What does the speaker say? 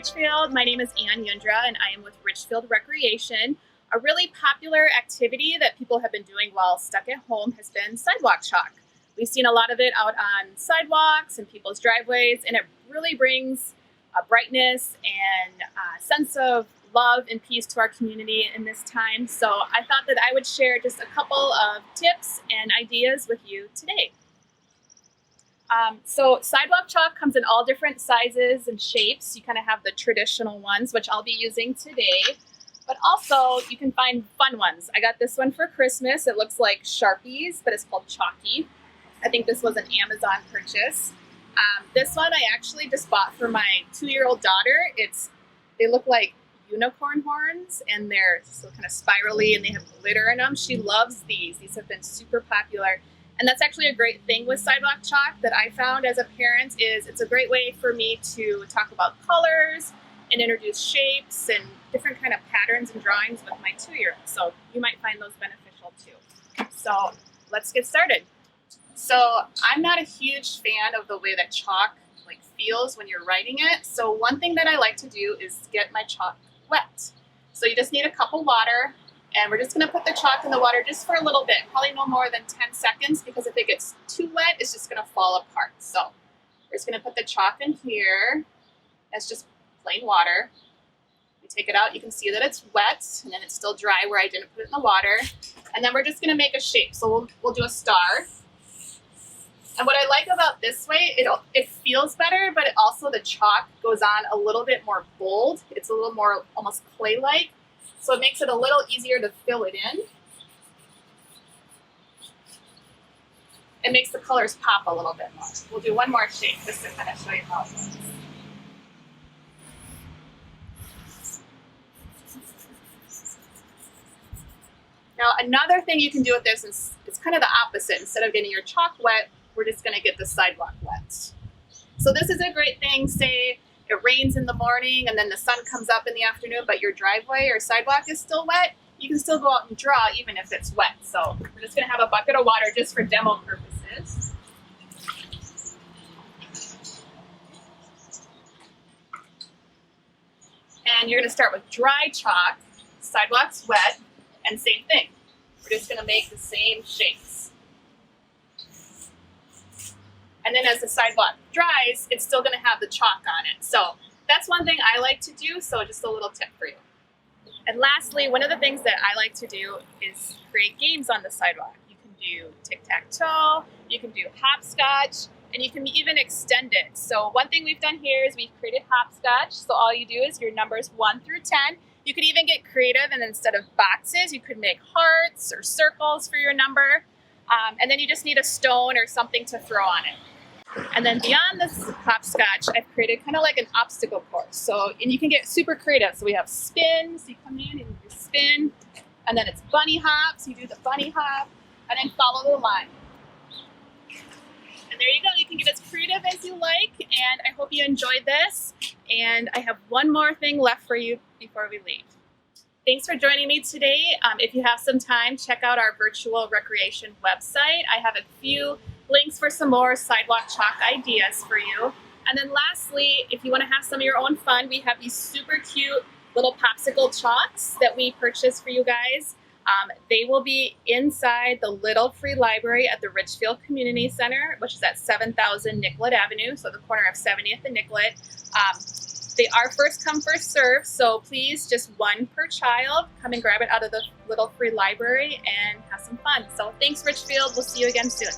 Richfield. My name is Jindra and I am with Richfield Recreation. A really popular activity that people have been doing while stuck at home has been sidewalk chalk. We've seen a lot of it out on sidewalks and people's driveways, and it really brings a brightness and a sense of love and peace to our community in this time. So I thought that I would share just a couple of tips and ideas with you today. So sidewalk chalk comes in all different sizes and shapes. You kind of have the traditional ones, which I'll be using today, but also you can find fun ones. I got this one for Christmas. It looks like Sharpies, but it's called Chalky. I think this was an Amazon purchase. This one I actually just bought for my 2-year-old daughter. They look like unicorn horns, and they're so kind of spirally, and they have glitter in them. She loves these. These have been super popular. And that's actually a great thing with sidewalk chalk that I found as a parent is it's a great way for me to talk about colors and introduce shapes and different kind of patterns and drawings with my 2-year-old. So you might find those beneficial too. So let's get started. So I'm not a huge fan of the way that chalk feels when you're writing it. So one thing that I like to do is get my chalk wet. So you just need a cup of water. And we're just going to put the chalk in the water just for a little bit, probably no more than 10 seconds, because if it gets too wet, it's just going to fall apart. So we're just going to put the chalk in here. That's just plain water. We take it out. You can see that it's wet, and then it's still dry where I didn't put it in the water. And then we're just going to make a shape. So we'll do a star. And what I like about this way, it feels better, but also the chalk goes on a little bit more bold. It's a little more almost clay-like. So it makes it a little easier to fill it in. It makes the colors pop a little bit more. We'll do one more shape just to kind of show you how it goes. Now another thing you can do with this is it's kind of the opposite. Instead of getting your chalk wet, we're just going to get the sidewalk wet. So this is a great thing, say it rains in the morning and then the sun comes up in the afternoon, but your driveway or sidewalk is still wet. You can still go out and draw even if it's wet. So we're just going to have a bucket of water just for demo purposes. And you're going to start with dry chalk, sidewalks wet, and same thing. We're just going to make the same shapes. And then as the sidewalk dries, it's still going to have the chalk on it. So that's one thing I like to do, so just a little tip for you. And lastly, one of the things that I like to do is create games on the sidewalk. You can do tic-tac-toe, you can do hopscotch, and you can even extend it. So one thing we've done here is we've created hopscotch. So all you do is your numbers 1 through 10. You could even get creative, and instead of boxes, you could make hearts or circles for your number. And then you just need a stone or something to throw on it. And then beyond this hopscotch, I've created kind of like an obstacle course. So, and you can get super creative. So we have spins, you come in and you spin, and then it's bunny hops, you do the bunny hop, and then follow the line. And there you go, you can get as creative as you like, and I hope you enjoyed this. And I have one more thing left for you before we leave. Thanks for joining me today. If you have some time, check out our virtual recreation website. I have a few links for some more sidewalk chalk ideas for you. And then lastly, if you want to have some of your own fun, we have these super cute little popsicle chalks that we purchased for you guys. They will be inside the little free library at the Richfield Community Center, which is at 7000 Nicollet Avenue, so the corner of 70th and Nicollet. They are first come, first serve, so please just one per child. Come and grab it out of the little free library and have some fun. So thanks, Richfield. We'll see you again soon.